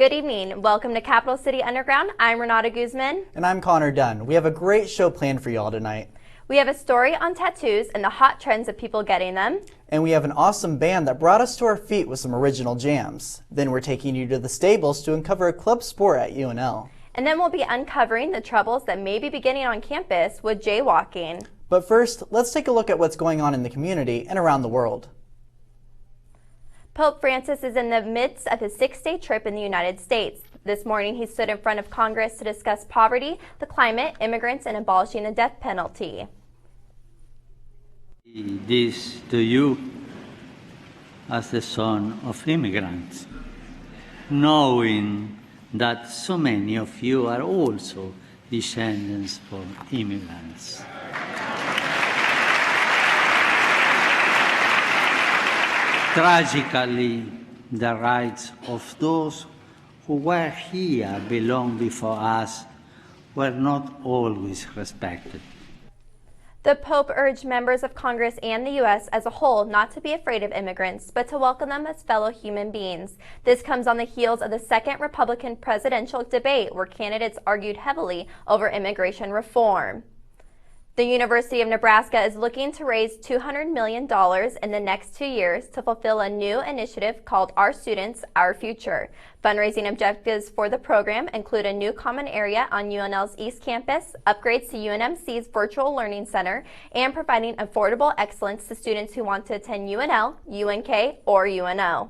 Good evening. Welcome to Capital City Underground. I'm Renata Guzman. And I'm Connor Dunn. We have a great show planned for y'all tonight. We have a story on tattoos and the hot trends of people getting them. And we have an awesome band that brought us to our feet with some original jams. Then we're taking you to the stables to uncover a club sport at UNL. And then we'll be uncovering the troubles that may be beginning on campus with jaywalking. But first, let's take a look at what's going on in the community and around the world. Pope Francis is in the midst of his 6-day trip in the United States. This morning he stood in front of Congress to discuss poverty, the climate, immigrants, and abolishing the death penalty. This to you as the son of immigrants, knowing that so many of you are also descendants of immigrants. Tragically, the rights of those who were here long before us were not always respected. The Pope urged members of Congress and the U.S. as a whole not to be afraid of immigrants, but to welcome them as fellow human beings. This comes on the heels of the second Republican presidential debate where candidates argued heavily over immigration reform. The University of Nebraska is looking to raise $200 million in the next 2 years to fulfill a new initiative called Our Students, Our Future. Fundraising objectives for the program include a new common area on UNL's East Campus, upgrades to UNMC's Virtual Learning Center, and providing affordable excellence to students who want to attend UNL, UNK, or UNO.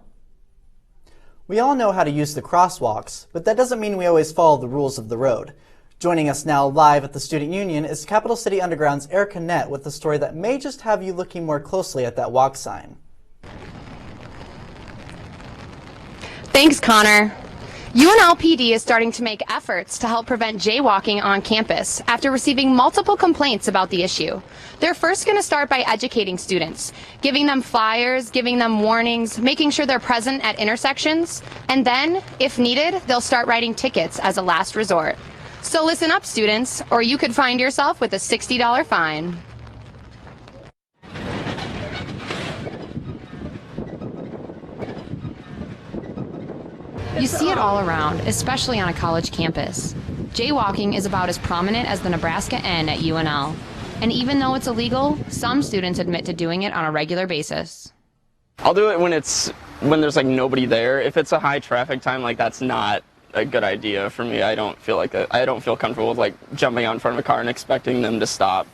We all know how to use the crosswalks, but that doesn't mean we always follow the rules of the road. Joining us now live at the Student Union is Capital City Underground's Erica Nett with a story that may just have you looking more closely at that walk sign. Thanks, Connor. UNLPD is starting to make efforts to help prevent jaywalking on campus after receiving multiple complaints about the issue. They're first going to start by educating students, giving them flyers, giving them warnings, making sure they're present at intersections, and then, if needed, they'll start writing tickets as a last resort. So listen up, students, or you could find yourself with a $60 fine. You see it all around, especially on a college campus. Jaywalking is about as prominent as the Nebraska N at UNL. And even though it's illegal, some students admit to doing it on a regular basis. I'll do it when there's like nobody there. If it's a high traffic time, like that's not a good idea for me. I don't feel comfortable with like jumping out in front of a car and expecting them to stop.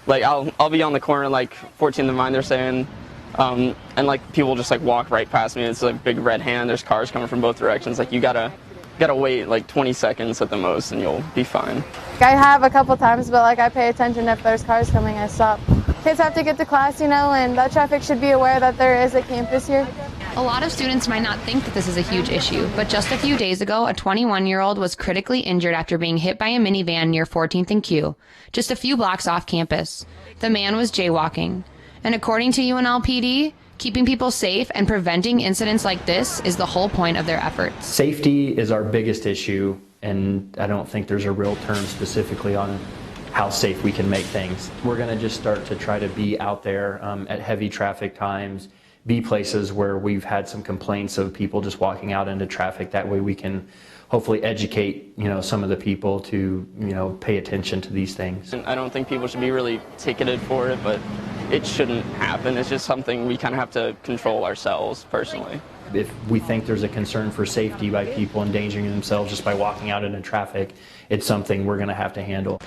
Like I'll be on the corner like 14th and Vine, they're saying, and like people just like walk right past me. It's like big red hand. There's cars coming from both directions. Like you gotta wait like 20 seconds at the most, and you'll be fine. I have a couple times, but like I pay attention if there's cars coming, I stop. Kids have to get to class, you know, and that traffic should be aware that there is a campus here. A lot of students might not think that this is a huge issue, but just a few days ago, a 21-year-old was critically injured after being hit by a minivan near 14th and Q, just a few blocks off campus. The man was jaywalking. And according to UNLPD, keeping people safe and preventing incidents like this is the whole point of their efforts. Safety is our biggest issue, and I don't think there's a real term specifically on how safe we can make things. We're going to just start to try to be out there at heavy traffic times, be places where we've had some complaints of people just walking out into traffic. That way we can hopefully educate, some of the people to, pay attention to these things. I don't think people should be really ticketed for it, but it shouldn't happen. It's just something we kind of have to control ourselves personally. If we think there's a concern for safety by people endangering themselves just by walking out into traffic, it's something we're going to have to handle.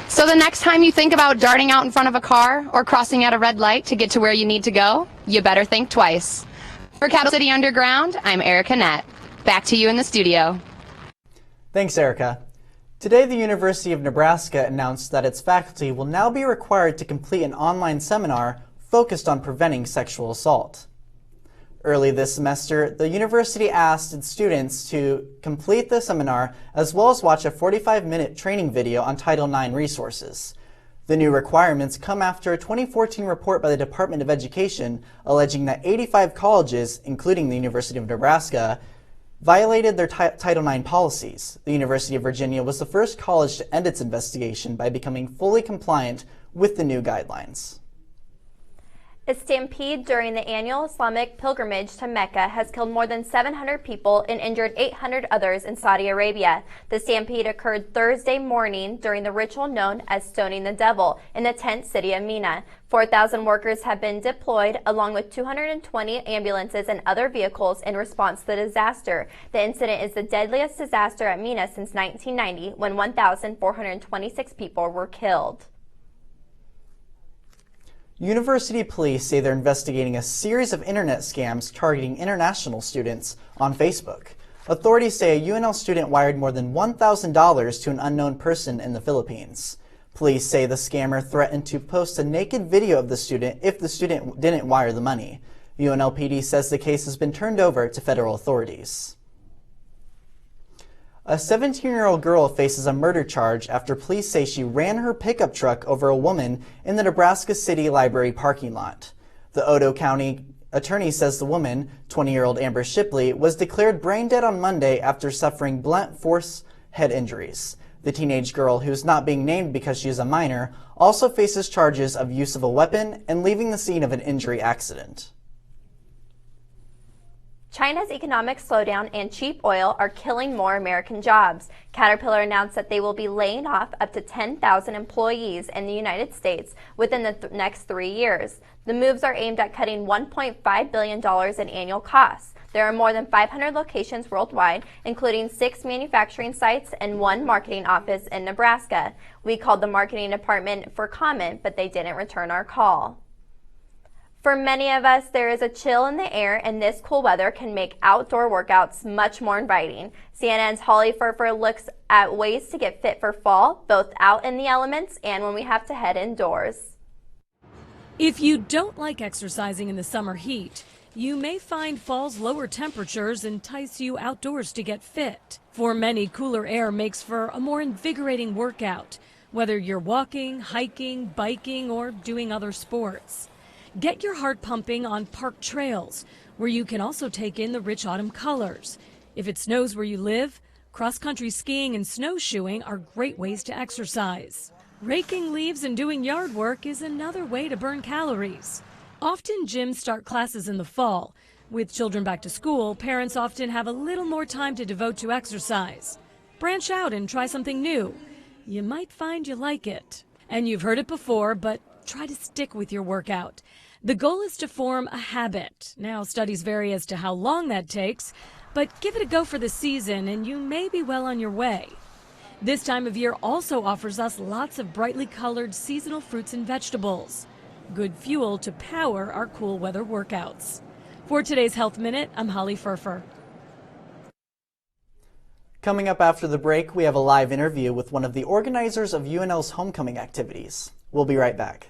So the next time you think about darting out in front of a car or crossing at a red light to get to where you need to go, you better think twice. For Capital City Underground, I'm Erica Nett. Back to you in the studio. Thanks, Erica. Today, the University of Nebraska announced that its faculty will now be required to complete an online seminar focused on preventing sexual assault. Early this semester, the university asked its students to complete the seminar as well as watch a 45-minute training video on Title IX resources. The new requirements come after a 2014 report by the Department of Education alleging that 85 colleges, including the University of Nebraska, violated their Title IX policies. The University of Virginia was the first college to end its investigation by becoming fully compliant with the new guidelines. A stampede during the annual Islamic pilgrimage to Mecca has killed more than 700 people and injured 800 others in Saudi Arabia. The stampede occurred Thursday morning during the ritual known as Stoning the Devil in the tent city of Mina. 4,000 workers have been deployed, along with 220 ambulances and other vehicles in response to the disaster. The incident is the deadliest disaster at Mina since 1990, when 1,426 people were killed. University police say they're investigating a series of internet scams targeting international students on Facebook. Authorities say a UNL student wired more than $1,000 to an unknown person in the Philippines. Police say the scammer threatened to post a naked video of the student if the student didn't wire the money. UNLPD says the case has been turned over to federal authorities. A 17-year-old girl faces a murder charge after police say she ran her pickup truck over a woman in the Nebraska City Library parking lot. The Otoe County attorney says the woman, 20-year-old Amber Shipley, was declared brain dead on Monday after suffering blunt force head injuries. The teenage girl, who is not being named because she is a minor, also faces charges of use of a weapon and leaving the scene of an injury accident. China's economic slowdown and cheap oil are killing more American jobs. Caterpillar announced that they will be laying off up to 10,000 employees in the United States within the next 3 years. The moves are aimed at cutting $1.5 billion in annual costs. There are more than 500 locations worldwide, including 6 manufacturing sites and 1 marketing office in Nebraska. We called the marketing department for comment, but they didn't return our call. For many of us, there is a chill in the air, and this cool weather can make outdoor workouts much more inviting. CNN's Holly Furfer looks at ways to get fit for fall, both out in the elements and when we have to head indoors. If you don't like exercising in the summer heat, you may find fall's lower temperatures entice you outdoors to get fit. For many, cooler air makes for a more invigorating workout, whether you're walking, hiking, biking, or doing other sports. Get your heart pumping on park trails, where you can also take in the rich autumn colors. If it snows where you live, cross-country skiing and snowshoeing are great ways to exercise. Raking leaves and doing yard work is another way to burn calories. Often gyms start classes in the fall. With children back to school, parents often have a little more time to devote to exercise. Branch out and try something new. You might find you like it. And you've heard it before, but try to stick with your workout. The goal is to form a habit. Now, studies vary as to how long that takes, but give it a go for the season and you may be well on your way. This time of year also offers us lots of brightly colored seasonal fruits and vegetables. Good fuel to power our cool weather workouts. For today's Health Minute, I'm Holly Furfer. Coming up after the break, we have a live interview with one of the organizers of UNL's homecoming activities. We'll be right back.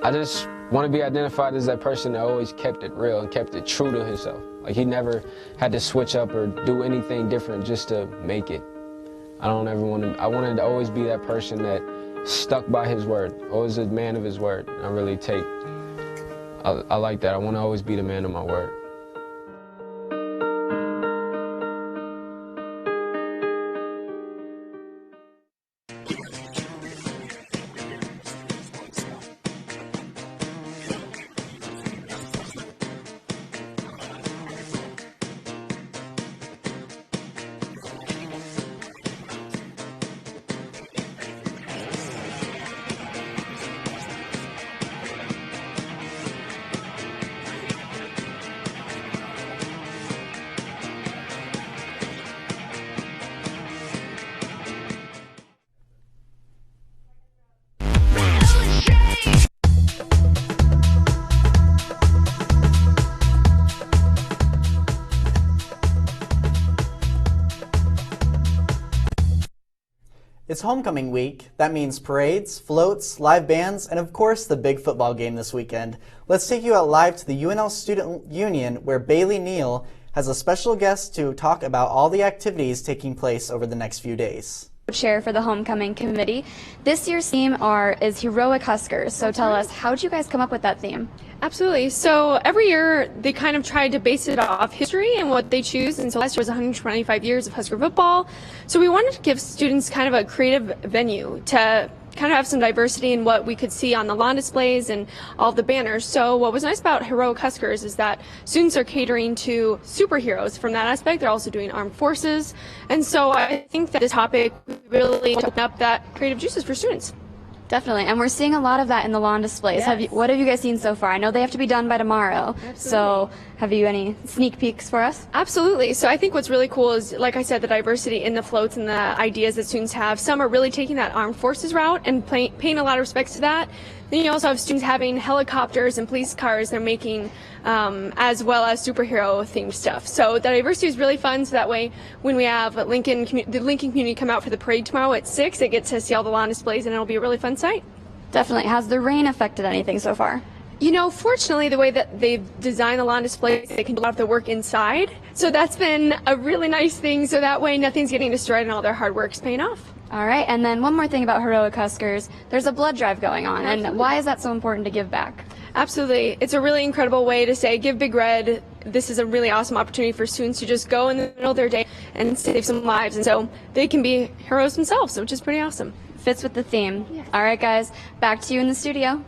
I just want to be identified as that person that always kept it real and kept it true to himself. Like he never had to switch up or do anything different just to make it. I wanted to always be that person that stuck by his word, always a man of his word. I like that. I want to always be the man of my word. It's homecoming week. That means parades, floats, live bands, and of course the big football game this weekend. Let's take you out live to the UNL Student Union where Bailey Neal has a special guest to talk about all the activities taking place over the next few days. Chair for the homecoming committee. This year's theme is Heroic Huskers. So tell us, how did you guys come up with that theme? Absolutely. So every year they kind of tried to base it off history and what they choose. And so last year was 125 years of Husker football. So we wanted to give students kind of a creative venue to kind of have some diversity in what we could see on the lawn displays and all of the banners. So what was nice about Heroic Huskers is that students are catering to superheroes from that aspect. They're also doing armed forces. And so I think that this topic really opened up that creative juices for students. Definitely, and we're seeing a lot of that in the lawn displays. Yes. What have you guys seen so far? I know they have to be done by tomorrow. Absolutely. So have you any sneak peeks for us? Absolutely. So I think what's really cool is, like I said, the diversity in the floats and the ideas that students have. Some are really taking that armed forces route and paying a lot of respect to that. Then you also have students having helicopters and police cars they're making, as well as superhero themed stuff. So the diversity is really fun. So that way, when we have the Lincoln community come out for the parade tomorrow at 6, they get to see all the lawn displays, and it'll be a really fun sight. Definitely. Has the rain affected anything so far? You know, fortunately, the way that they've designed the lawn displays, they can do a lot of the work inside. So that's been a really nice thing. So that way, nothing's getting destroyed and all their hard work's paying off. All right, and then one more thing about Heroic Huskers. There's a blood drive going on, Absolutely. and why is that so important to give back? Absolutely. It's a really incredible way to say, give Big Red. This is a really awesome opportunity for students to just go in the middle of their day and save some lives. And so they can be heroes themselves, which is pretty awesome. Fits with the theme. Yes. All right, guys, back to you in the studio.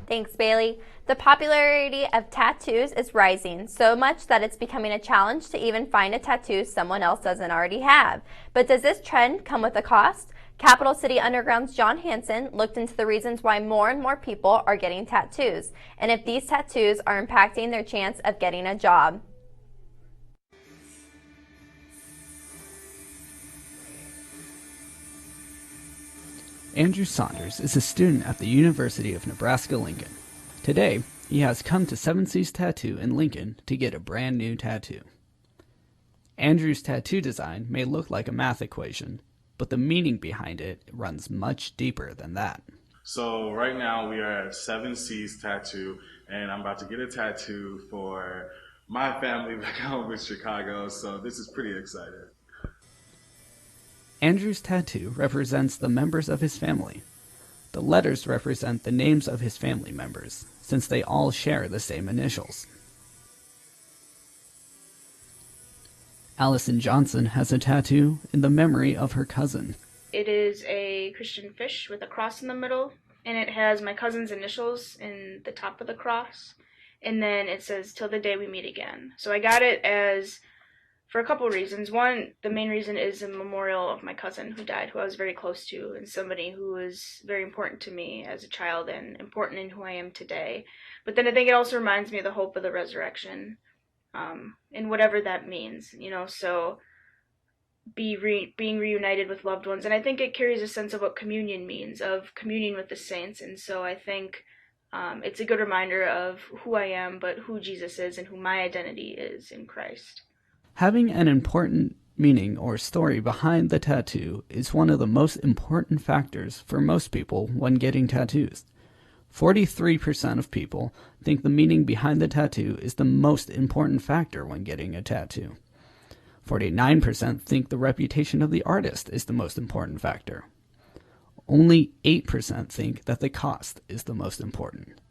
Thanks, Bailey. The popularity of tattoos is rising, so much that it's becoming a challenge to even find a tattoo someone else doesn't already have. But does this trend come with a cost? Capital City Underground's John Hansen looked into the reasons why more and more people are getting tattoos, and if these tattoos are impacting their chance of getting a job. Andrew Saunders is a student at the University of Nebraska-Lincoln. Today, he has come to 7 Seas Tattoo in Lincoln to get a brand new tattoo. Andrew's tattoo design may look like a math equation, but the meaning behind it runs much deeper than that. So right now we are at 7 Seas Tattoo, and I'm about to get a tattoo for my family back home in Chicago, so this is pretty exciting. Andrew's tattoo represents the members of his family. The letters represent the names of his family members, since they all share the same initials. Allison Johnson has a tattoo in the memory of her cousin. It is a Christian fish with a cross in the middle, and it has my cousin's initials in the top of the cross, and then it says, "Till the day we meet again." So I got it for a couple of reasons. One, the main reason is a memorial of my cousin who died, who I was very close to, and somebody who was very important to me as a child and important in who I am today. But then I think it also reminds me of the hope of the resurrection, and whatever that means, so being reunited with loved ones. And I think it carries a sense of what communion means, of communing with the saints. And so I think it's a good reminder of who I am, but who Jesus is and who my identity is in Christ. Having an important meaning or story behind the tattoo is one of the most important factors for most people when getting tattoos. 43% of people think the meaning behind the tattoo is the most important factor when getting a tattoo. 49% think the reputation of the artist is the most important factor. Only 8% think that the cost is the most important.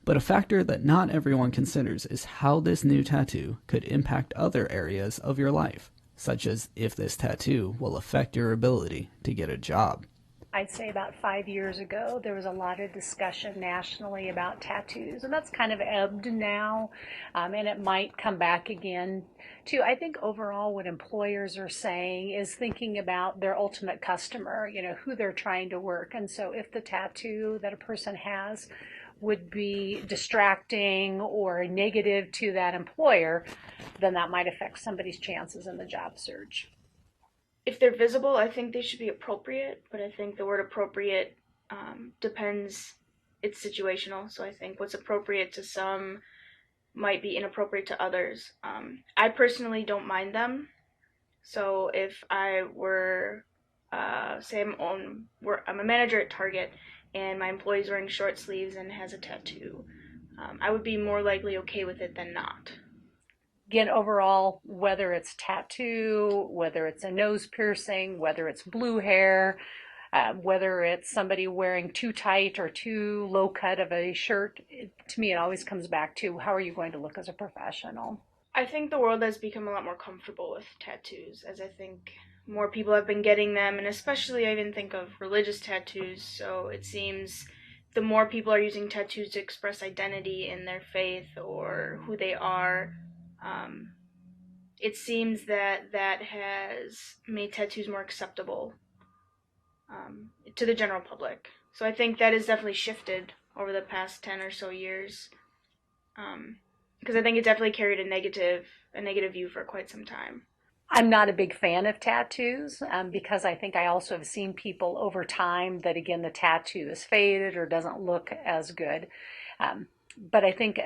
But a factor that not everyone considers is how this new tattoo could impact other areas of your life, such as if this tattoo will affect your ability to get a job. I'd say about 5 years ago, there was a lot of discussion nationally about tattoos, and that's kind of ebbed now, and it might come back again too. I think overall what employers are saying is thinking about their ultimate customer, who they're trying to work. And so if the tattoo that a person has would be distracting or negative to that employer, then that might affect somebody's chances in the job search. If they're visible, I think they should be appropriate, but I think the word appropriate depends, it's situational. So I think what's appropriate to some might be inappropriate to others. I personally don't mind them. So if I were say I'm a manager at Target and my employee's wearing short sleeves and has a tattoo. I would be more likely okay with it than not. Again, overall, whether it's tattoo, whether it's a nose piercing, whether it's blue hair, whether it's somebody wearing too tight or too low cut of a shirt, to me it always comes back to how are you going to look as a professional. I think the world has become a lot more comfortable with tattoos, as I think more people have been getting them, and especially I even think of religious tattoos, so it seems the more people are using tattoos to express identity in their faith or who they are, it seems that has made tattoos more acceptable to the general public. So I think that has definitely shifted over the past 10 or so years, because I think it definitely carried a negative view for quite some time. I'm not a big fan of tattoos because I think I also have seen people over time that, again, the tattoo is faded or doesn't look as good. But I think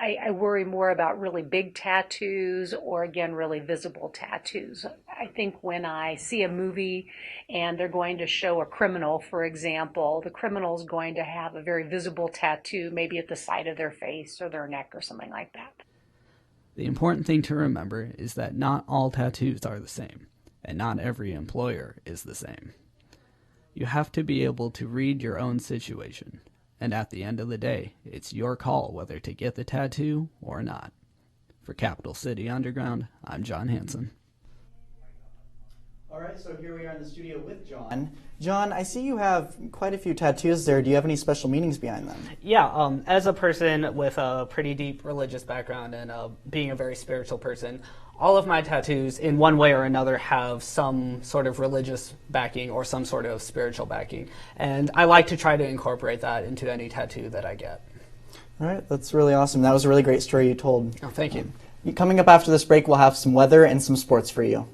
I worry more about really big tattoos or, again, really visible tattoos. I think when I see a movie and they're going to show a criminal, for example, the criminal is going to have a very visible tattoo, maybe at the side of their face or their neck or something like that. The important thing to remember is that not all tattoos are the same, and not every employer is the same. You have to be able to read your own situation, and at the end of the day, it's your call whether to get the tattoo or not. For Capital City Underground, I'm John Hansen. All right, so here we are in the studio with John. John, I see you have quite a few tattoos there. Do you have any special meanings behind them? Yeah, as a person with a pretty deep religious background and being a very spiritual person, all of my tattoos in one way or another have some sort of religious backing or some sort of spiritual backing. And I like to try to incorporate that into any tattoo that I get. All right, that's really awesome. That was a really great story you told. Oh, thank you. Coming up after this break, we'll have some weather and some sports for you.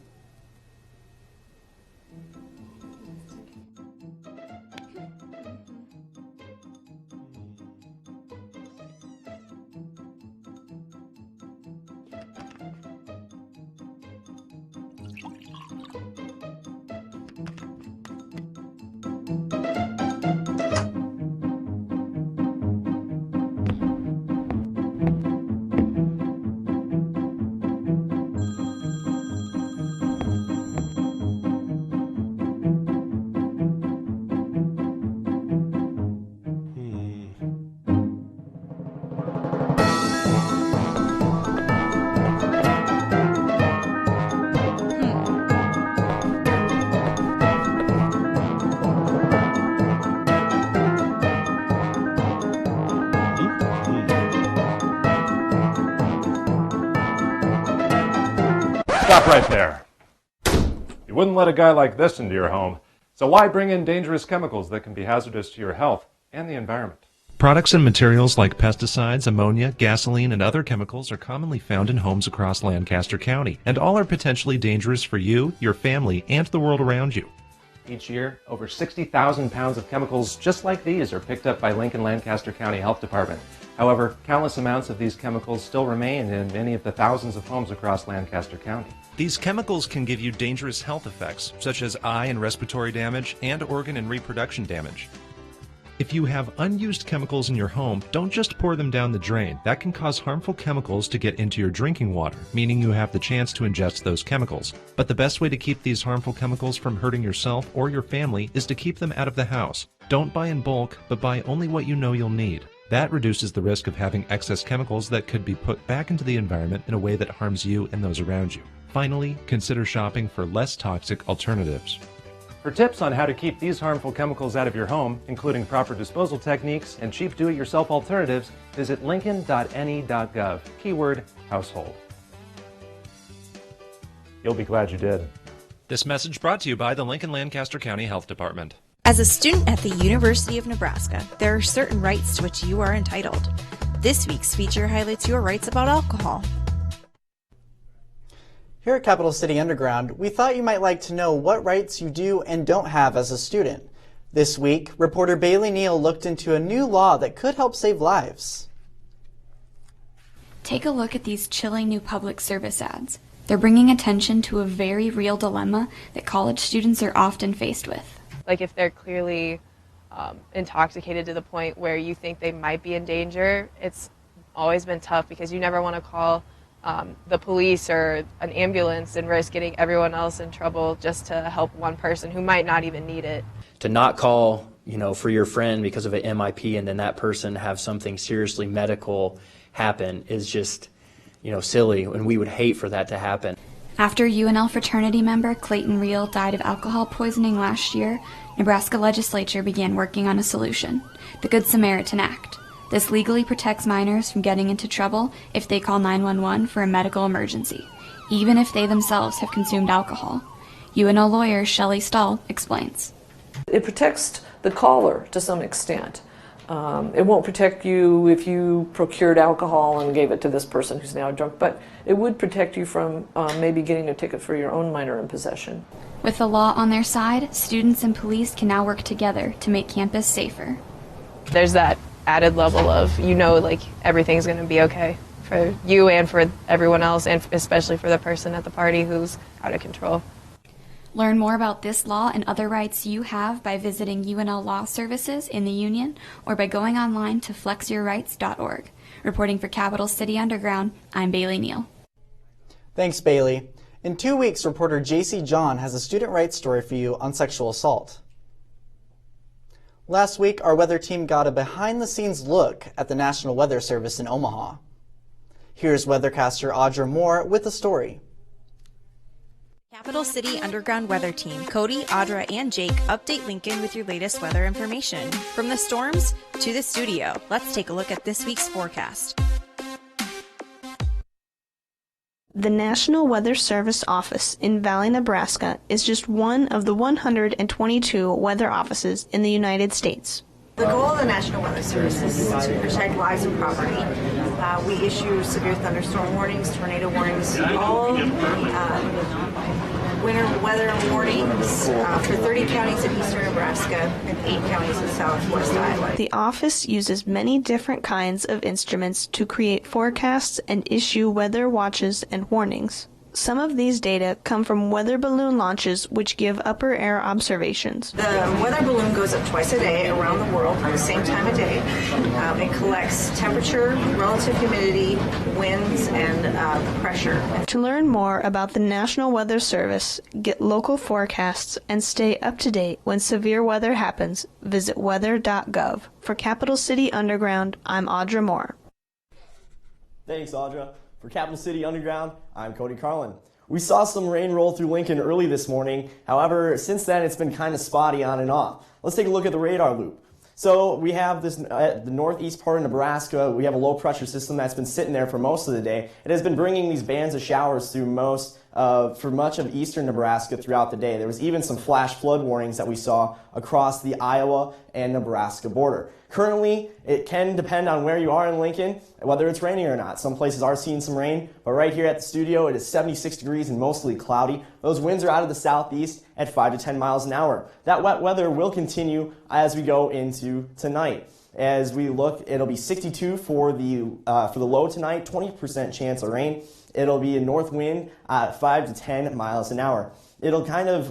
Stop right there. You wouldn't let a guy like this into your home, so why bring in dangerous chemicals that can be hazardous to your health and the environment? Products and materials like pesticides, ammonia, gasoline, and other chemicals are commonly found in homes across Lancaster County, and all are potentially dangerous for you, your family, and the world around you. Each year, over 60,000 pounds of chemicals just like these are picked up by Lincoln Lancaster County Health Department. However, countless amounts of these chemicals still remain in many of the thousands of homes across Lancaster County. These chemicals can give you dangerous health effects, such as eye and respiratory damage and organ and reproduction damage. If you have unused chemicals in your home, don't just pour them down the drain. That can cause harmful chemicals to get into your drinking water, meaning you have the chance to ingest those chemicals. But the best way to keep these harmful chemicals from hurting yourself or your family is to keep them out of the house. Don't buy in bulk, but buy only what you know you'll need. That reduces the risk of having excess chemicals that could be put back into the environment in a way that harms you and those around you. Finally, consider shopping for less toxic alternatives. For tips on how to keep these harmful chemicals out of your home, including proper disposal techniques and cheap do-it-yourself alternatives, visit lincoln.ne.gov, keyword household. You'll be glad you did. This message brought to you by the Lincoln Lancaster County Health Department. As a student at the University of Nebraska, there are certain rights to which you are entitled. This week's feature highlights your rights about alcohol. Here at Capital City Underground, we thought you might like to know what rights you do and don't have as a student. This week, reporter Bailey Neal looked into a new law that could help save lives. Take a look at these chilling new public service ads. They're bringing attention to a very real dilemma that college students are often faced with. Like if they're clearly intoxicated to the point where you think they might be in danger, it's always been tough because you never want to call the police or an ambulance and risk getting everyone else in trouble just to help one person who might not even need it. To not call, for your friend because of an MIP and then that person have something seriously medical happen is just, silly, and we would hate for that to happen. After UNL fraternity member Clayton Reel died of alcohol poisoning last year, Nebraska legislature began working on a solution, the Good Samaritan Act. This legally protects minors from getting into trouble if they call 911 for a medical emergency, even if they themselves have consumed alcohol. UNL lawyer Shelley Stahl explains. It protects the caller to some extent. It won't protect you if you procured alcohol and gave it to this person who's now drunk, but it would protect you from maybe getting a ticket for your own minor in possession. With the law on their side, students and police can now work together to make campus safer. There's that added level of, everything's going to be okay for you and for everyone else, and especially for the person at the party who's out of control. Learn more about this law and other rights you have by visiting UNL Law Services in the Union or by going online to flexyourrights.org. Reporting for Capital City Underground, I'm Bailey Neal. Thanks, Bailey. In 2 weeks, reporter JC John has a student rights story for you on sexual assault. Last week, our weather team got a behind-the-scenes look at the National Weather Service in Omaha. Here's weathercaster Audra Moore with the story. Capital City Underground Weather Team, Cody, Audra, and Jake update Lincoln with your latest weather information. From the storms to the studio, let's take a look at this week's forecast. The National Weather Service office in Valley, Nebraska is just one of the 122 weather offices in the United States. The goal of the National Weather Service is to protect lives and property. We issue severe thunderstorm warnings, tornado warnings, all winter weather warnings for 30 counties in eastern Nebraska and 8 counties in southwest Iowa. The office uses many different kinds of instruments to create forecasts and issue weather watches and warnings. Some of these data come from weather balloon launches, which give upper air observations. The weather balloon goes up twice a day around the world at the same time of day. It collects temperature, relative humidity, winds, and pressure. To learn more about the National Weather Service, get local forecasts, and stay up to date when severe weather happens, visit weather.gov. For Capital City Underground, I'm Audra Moore. Thanks, Audra. For Capital City Underground, I'm Cody Carlin. We saw some rain roll through Lincoln early this morning. However, since then it's been kind of spotty on and off. Let's take a look at the radar loop. So we have this the northeast part of Nebraska. We have a low pressure system that's been sitting there for most of the day. It has been bringing these bands of showers through for much of eastern Nebraska throughout the day. There was even some flash flood warnings that we saw across the Iowa and Nebraska border. Currently, it can depend on where you are in Lincoln, whether it's raining or not. Some places are seeing some rain, but right here at the studio, it is 76 degrees and mostly cloudy. Those winds are out of the southeast at 5 to 10 miles an hour. That wet weather will continue as we go into tonight. As we look, it'll be 62 for the low tonight, 20% chance of rain. It'll be a north wind at 5 to 10 miles an hour. It'll kind of,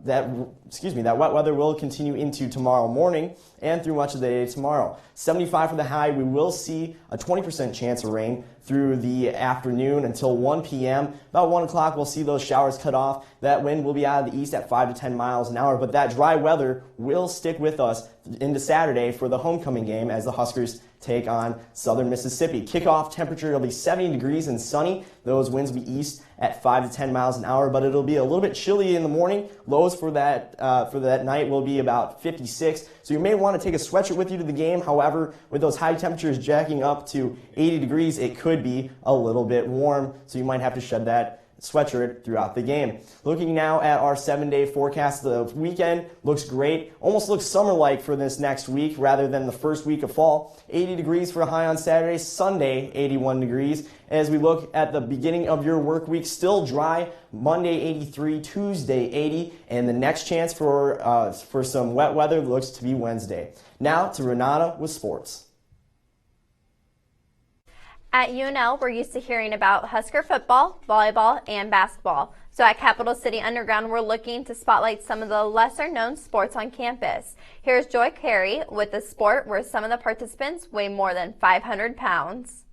that wet weather will continue into tomorrow morning and through much of the day tomorrow. 75 for the high. We will see a 20% chance of rain through the afternoon until 1 p.m. About 1 o'clock, we'll see those showers cut off. That wind will be out of the east at 5 to 10 miles an hour, but that dry weather will stick with us into Saturday for the homecoming game as the Huskers take on Southern Mississippi. Kickoff temperature will be 70 degrees and sunny. Those winds will be east at 5 to 10 miles an hour, but it'll be a little bit chilly in the morning. Lows for that night will be about 56. So you may want to take a sweatshirt with you to the game. However, with those high temperatures jacking up to 80 degrees, it could be a little bit warm. So you might have to shed that sweatshirt throughout the game. Looking now at our 7-day forecast, the weekend looks great. Almost looks summer-like for this next week rather than the first week of fall. 80 degrees for a high on Saturday, Sunday 81 degrees. As we look at the beginning of your work week, still dry. Monday 83, Tuesday 80, and the next chance for some wet weather looks to be Wednesday. Now to Renata with sports. At UNL, we're used to hearing about Husker football, volleyball, and basketball. So at Capital City Underground, we're looking to spotlight some of the lesser-known sports on campus. Here's Joy Carey with a sport where some of the participants weigh more than 500 pounds.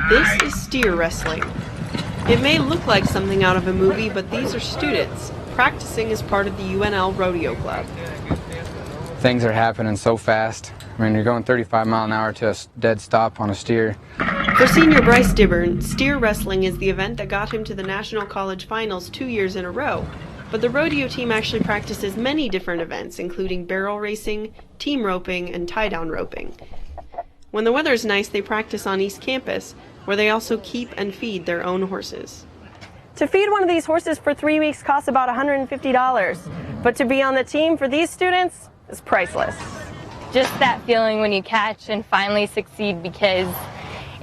This is steer wrestling. It may look like something out of a movie, but these are students practicing as part of the UNL Rodeo Club. Things are happening so fast. I mean, you're going 35 mile an hour to a dead stop on a steer. For senior Bryce Dibburn, steer wrestling is the event that got him to the National College Finals 2 years in a row. But the rodeo team actually practices many different events, including barrel racing, team roping, and tie-down roping. When the weather's nice, they practice on East Campus, where they also keep and feed their own horses. To feed one of these horses for 3 weeks costs about $150, but to be on the team for these students is priceless. Just that feeling when you catch and finally succeed, because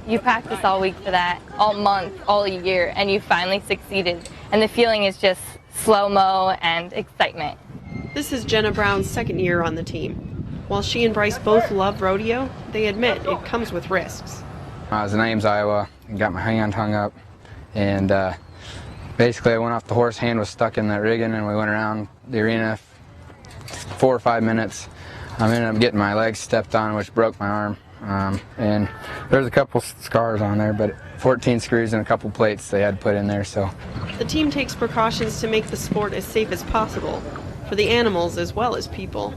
you practice all week for that, all month, all year, and you finally succeeded. And the feeling is just slow-mo and excitement. This is Jenna Brown's second year on the team. While she and Bryce both love rodeo, they admit it comes with risks. I was in Ames, Iowa, and got my hand hung up, and basically I went off the horse, hand was stuck in that rigging, and we went around the arena 4 or 5 minutes. I ended up getting my legs stepped on, which broke my arm, and there's a couple scars on there, but 14 screws and a couple plates they had put in there. So the team takes precautions to make the sport as safe as possible for the animals as well as people.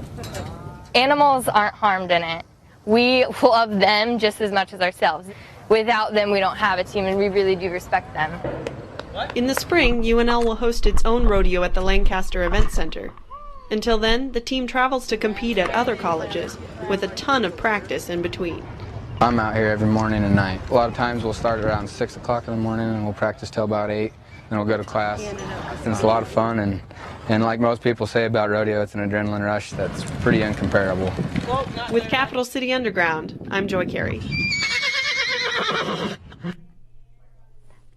Animals aren't harmed in it. We love them just as much as ourselves. Without them, we don't have a team, and we really do respect them. In the spring, UNL will host its own rodeo at the Lancaster Event Center. Until then, the team travels to compete at other colleges, with a ton of practice in between. I'm out here every morning and night. A lot of times we'll start around 6 o'clock in the morning and we'll practice till about 8, then we'll go to class. And it's a lot of fun, and like most people say about rodeo, it's an adrenaline rush that's pretty incomparable. With Capital City Underground, I'm Joy Carey.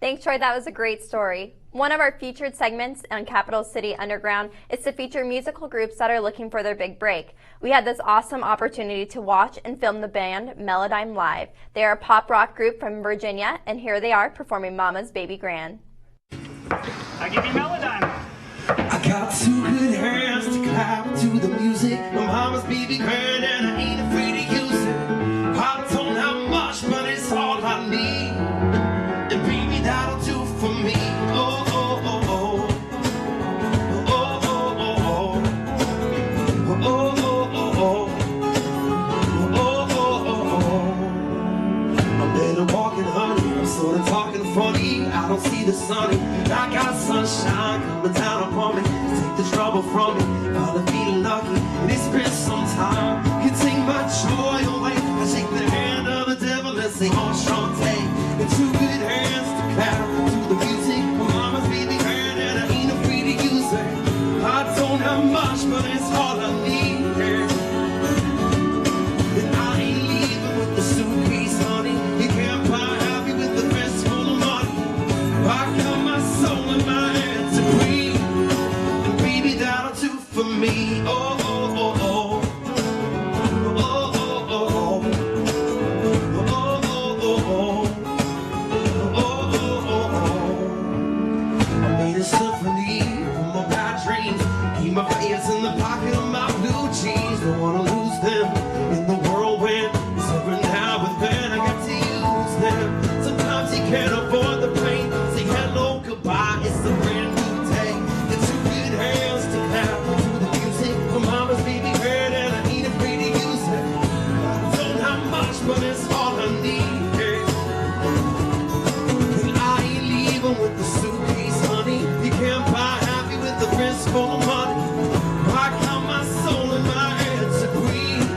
Thanks, Troy. That was a great story. One of our featured segments on Capital City Underground is to feature musical groups that are looking for their big break. We had this awesome opportunity to watch and film the band Melodyne live. They are a pop rock group from Virginia, and here they are performing Mama's Baby Grand. I give you Melodyne. I got 2 good hands to clap to the music. My mama's baby grand and I ain't afraid to use it. I don't have much, but it's all I need. And baby, that'll do for me. Oh, oh, oh, oh. Oh, oh, oh, oh. Oh, oh, oh, oh. Oh, oh, oh, oh. I'm better walking, honey. I'm sort of talking funny. I don't see the sun. I got sunshine coming down upon me. Take the trouble from me. All the feeling lucky. And it's been some time. Can take my joy away. I shake the hand of the devil and say, Enchante. And 2 good hands to clap to the music. My mama's baby grand and I ain't afraid to use it. I don't have much, but it's all I need. And I ain't leaving with the suitcase, honey. You can't buy happy with the fist full of money. I got my soul in my hands to breathe. And baby, that'll do for me. Oh, oh, oh, oh. Oh, oh, oh, oh. Oh, oh, oh, oh. Oh, oh, oh, oh. I made a symphony from my bad dreams. Keep my fingers in the pocket of my blue jeans. Don't wanna lose them in the whirlwind. It's over now, but then I got to use them. Sometimes you can't avoid the pain. Say hello, goodbye, it's a brand new day. The 2 good hands to clap to the music. My mama's baby grand and I ain't afraid to use it. I don't have much, but it's all I need. And I ain't leaving with the suitcase, honey. You can't buy happy with the fist full of money. I got my soul in my hands to breathe.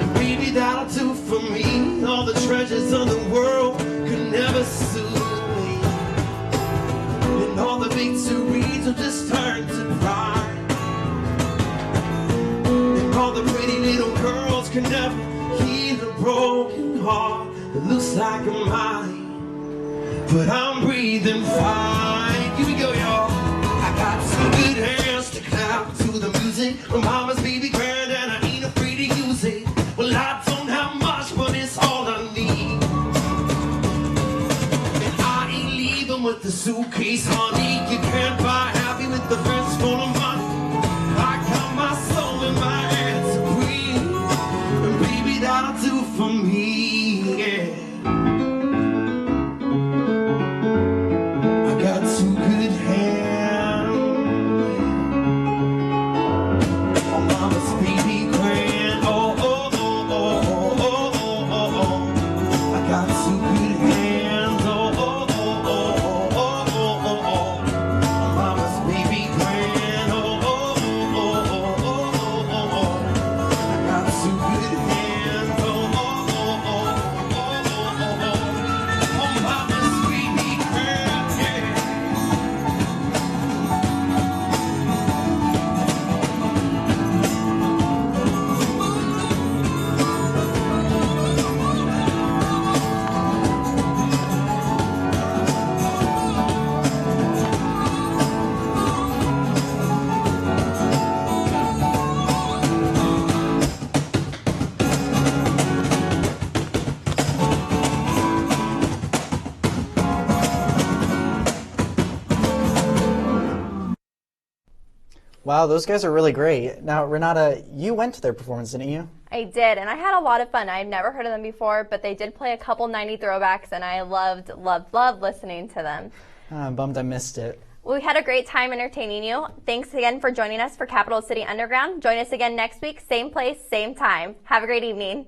And baby, that'll do for me. All the treasures of the world could never soothe me. And all the victories will just turn to pride. And all the pretty little girls can never heal a broken heart that looks like a mine. But I'm breathing fine. Here we go, y'all. I got 2 good hands to clap to the music. My mama's baby grand and I ain't afraid to use it. Well, I don't have the suitcase, honey. You can't buy happy with the friends for the money. I got my soul in my hands to breathe, and baby, that'll do for me, yeah. I got two good hands. Oh, mama's baby grand. Oh, oh, oh, oh, oh, oh, oh, oh. I got two good hands. Oh, oh, oh, oh, oh, oh, oh, oh. Oh, mama's baby grand. Oh, oh, oh, oh, oh, oh, oh, oh. I got two good hands. Oh, oh, oh, oh, oh, oh, oh, oh. Oh, mama's baby grand, yeah. Wow, those guys are really great. Now, Renata, you went to their performance, didn't you? I did, and I had a lot of fun. I'd never heard of them before, but they did play a couple 90 throwbacks, and I loved listening to them. I'm bummed I missed it. Well, we had a great time entertaining you. Thanks again for joining us for Capital City Underground. Join us again next week, same place, same time. Have a great evening.